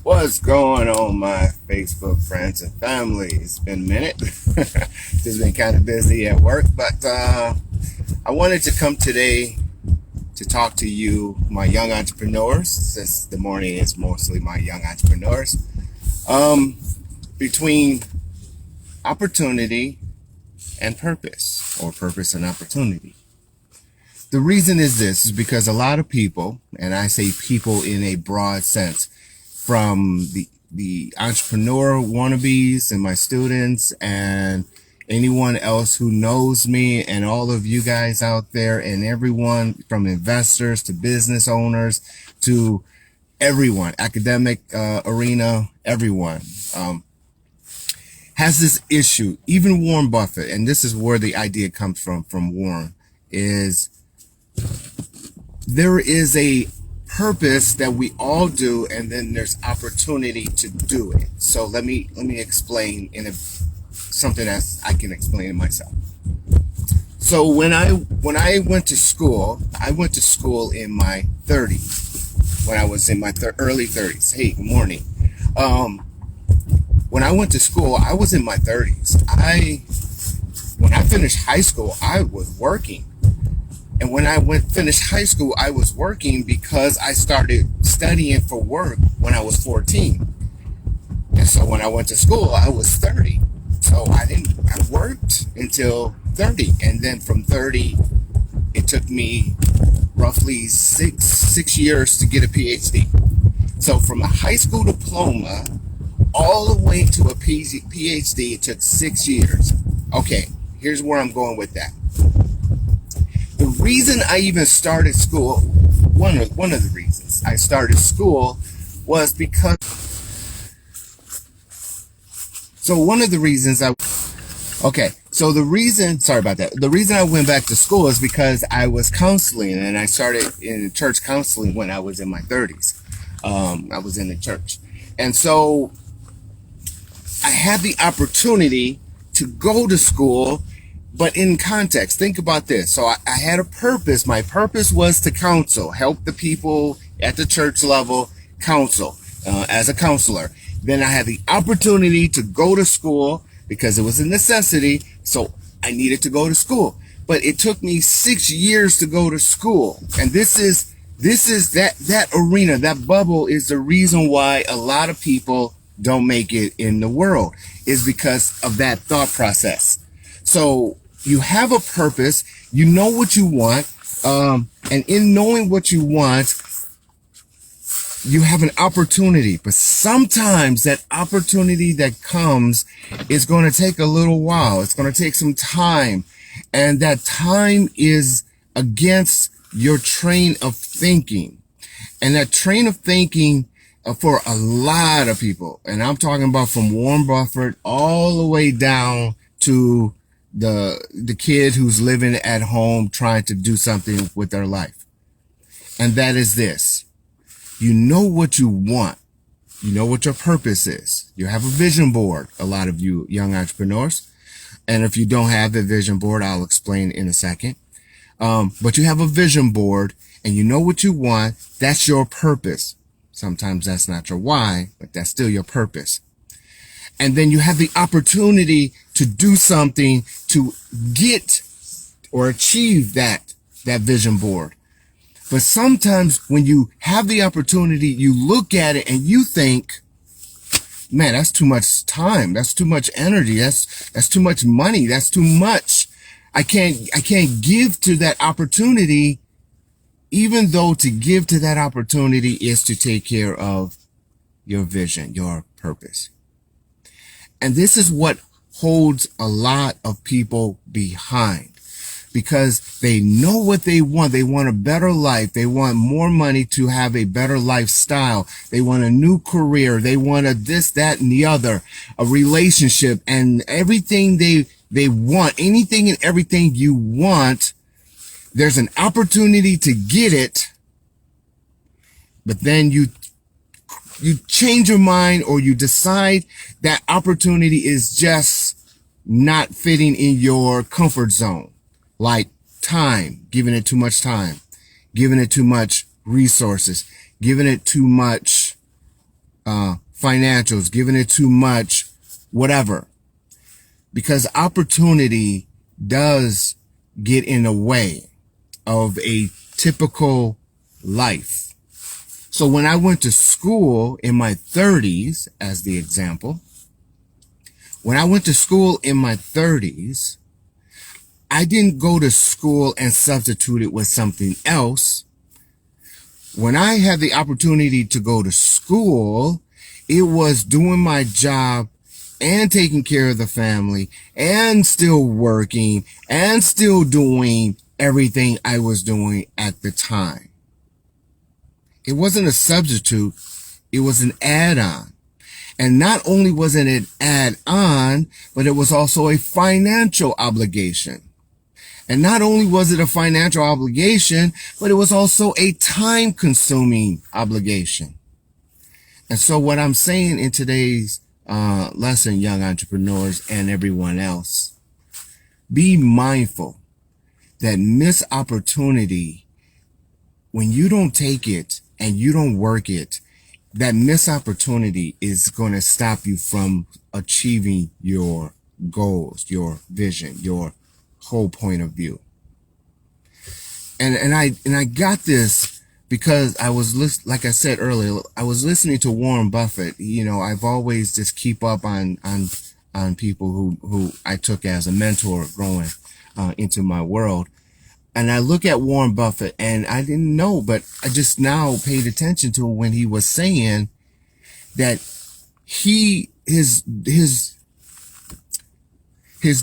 What's going on, my Facebook friends and family? It's been a minute. Just been kind of busy at work, but I wanted to come today to talk to you, my young entrepreneurs, since the morning is mostly my young entrepreneurs, um, between opportunity and purpose, or purpose and opportunity. The reason is this is because a lot of people, and I say people in a broad sense, from the entrepreneur wannabes and my students and anyone else who knows me and all of you guys out there and everyone from investors to business owners to everyone, academic arena, everyone has this issue. Even Warren Buffett, and this is where the idea comes from Warren, is there is a purpose that we all do, and then there's opportunity to do it. So let me explain in something that I can explain it myself. So when I went to school, I went to school in my 30s. When I was in my early 30s. Hey, good morning. When I went to school, I was in my 30s. When I finished high school, I was working. And when I finished high school, I was working because I started studying for work when I was 14. And so when I went to school, I was 30. So I worked until 30. And then from 30, it took me roughly six years to get a PhD. So from a high school diploma all the way to a PhD, it took 6 years. Okay, here's where I'm going with that. The reason I even started school, one of the reasons I started school was because, so one of the reasons sorry about that. The reason I went back to school is because I was counseling, and I started in church counseling when I was in my 30s. I was in the church. And so I had the opportunity to go to school. But in context, think about this. So I had a purpose. My purpose was to counsel, help the people at the church level counsel as a counselor. Then I had the opportunity to go to school because it was a necessity. So I needed to go to school. But it took me 6 years to go to school. And this is that arena, that bubble is the reason why a lot of people don't make it in the world, is because of that thought process. So you have a purpose, you know what you want, and in knowing what you want, you have an opportunity. But sometimes that opportunity that comes is going to take a little while. It's going to take some time. And that time is against your train of thinking. And that train of thinking for a lot of people, and I'm talking about from Warren Buffett all the way down to the kid who's living at home trying to do something with their life. And that is this. You know what you want. You know what your purpose is. You have a vision board, a lot of you young entrepreneurs. And if you don't have the vision board, I'll explain in a second. But you have a vision board and you know what you want. That's your purpose. Sometimes that's not your why, but that's still your purpose. And then you have the opportunity to do something to get or achieve that vision board. But sometimes when you have the opportunity, you look at it and you think, man, that's too much time. That's too much energy. That's too much money. That's too much. I can't give to that opportunity, even though to give to that opportunity is to take care of your vision, your purpose. And this is what holds a lot of people behind, because they know what they want. They want a better life. They want more money to have a better lifestyle. They want a new career. They want a this, that, and the other, a relationship, and everything they want, anything and everything you want. There's an opportunity to get it, but then you change your mind, or you decide that opportunity is just not fitting in your comfort zone. Like time, giving it too much time, giving it too much resources, giving it too much financials, giving it too much, whatever. Because opportunity does get in the way of a typical life. So when I went to school in my 30s, as the example, when I went to school in my 30s, I didn't go to school and substitute it with something else. When I had the opportunity to go to school, it was doing my job and taking care of the family and still working and still doing everything I was doing at the time. It wasn't a substitute. It was an add-on. And not only was it an add-on, but it was also a financial obligation. And not only was it a financial obligation, but it was also a time-consuming obligation. And so what I'm saying in today's lesson, young entrepreneurs and everyone else, be mindful that missed opportunity, when you don't take it and you don't work it, that missed opportunity is going to stop you from achieving your goals, your vision, your whole point of view. And I got this because I was like I said earlier, I was listening to Warren Buffett. You know, I've always just keep up on people who I took as a mentor growing into my world. And I look at Warren Buffett, and I didn't know, but I just now paid attention to when he was saying that his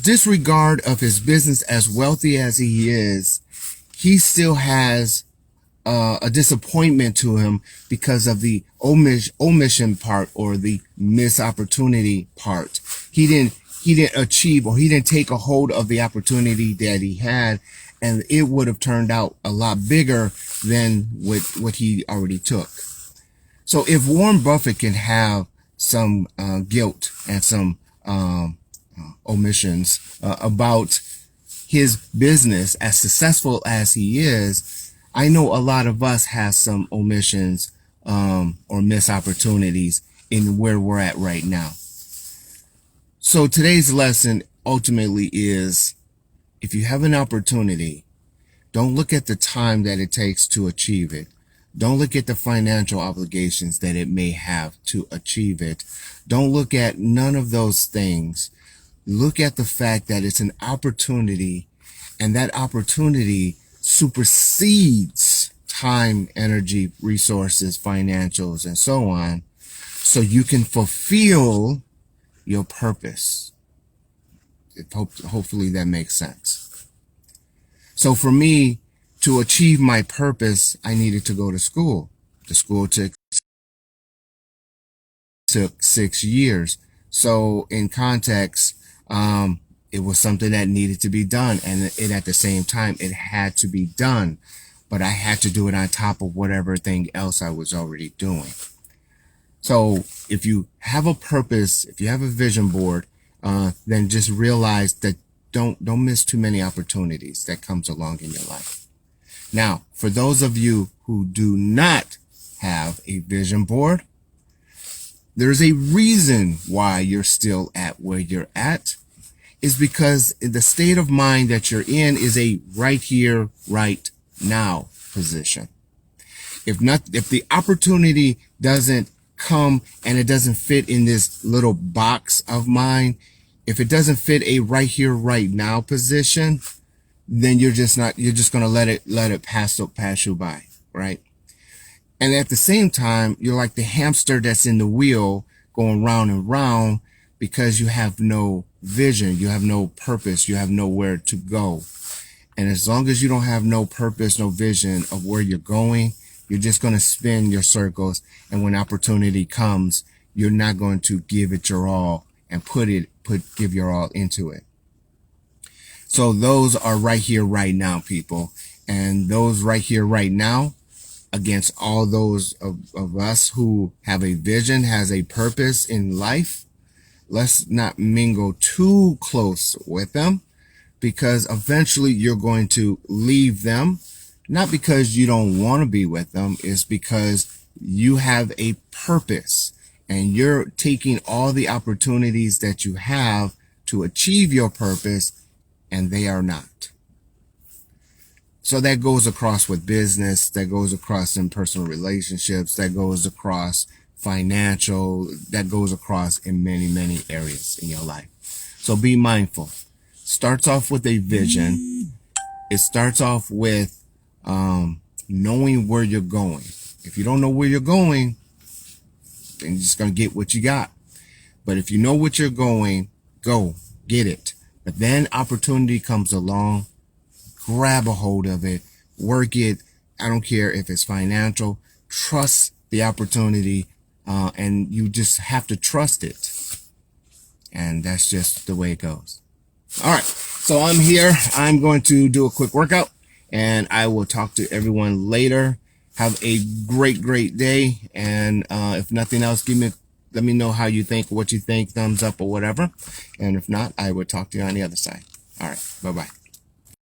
disregard of his business, as wealthy as he is, he still has a disappointment to him because of the omission part, or the missed opportunity part. He didn't achieve, or he didn't take a hold of the opportunity that he had, and it would have turned out a lot bigger than what he already took. So if Warren Buffett can have some guilt and some omissions about his business, as successful as he is, I know a lot of us have some omissions or missed opportunities in where we're at right now. So today's lesson ultimately is, if you have an opportunity, don't look at the time that it takes to achieve it. Don't look at the financial obligations that it may have to achieve it. Don't look at none of those things. Look at the fact that it's an opportunity, and that opportunity supersedes time, energy, resources, financials, and so on, so you can fulfill your purpose. Hopefully that makes sense. So for me, to achieve my purpose, I needed to go to school. The school took 6 years. So in context, it was something that needed to be done. And at the same time, it had to be done. But I had to do it on top of whatever thing else I was already doing. So if you have a purpose, if you have a vision board, then just realize that don't miss too many opportunities that comes along in your life. Now, for those of you who do not have a vision board, there's a reason why you're still at where you're at, is because the state of mind that you're in is a right here, right now position. If the opportunity doesn't come and it doesn't fit in this little box of mine, if it doesn't fit a right here, right now position, then you're just going to let it pass you by, right? And at the same time, you're like the hamster that's in the wheel going round and round because you have no vision, you have no purpose, you have nowhere to go. And as long as you don't have no purpose, no vision of where you're going, you're just going to spin your circles. And when opportunity comes, you're not going to give it your all and give your all into it. So those are right here, right now, people. And those right here, right now, against all those of us who have a vision, has a purpose in life, let's not mingle too close with them, because eventually you're going to leave them, not because you don't want to be with them, it's because you have a purpose and you're taking all the opportunities that you have to achieve your purpose, and they are not. So that goes across with business, that goes across in personal relationships, that goes across financial, that goes across in many, many areas in your life. So be mindful. Starts off with a vision. It starts off with knowing where you're going. If you don't know where you're going, then you're just going to get what you got. But if you know what you're going, go get it. But then opportunity comes along, grab a hold of it, work it. I don't care if it's financial, trust the opportunity, and you just have to trust it. And that's just the way it goes. All right. So I'm here. I'm going to do a quick workout, and I will talk to everyone later. Have a great, great day. And if nothing else, let me know how you think, what you think, thumbs up or whatever. And if not, I will talk to you on the other side. All right. Bye-bye.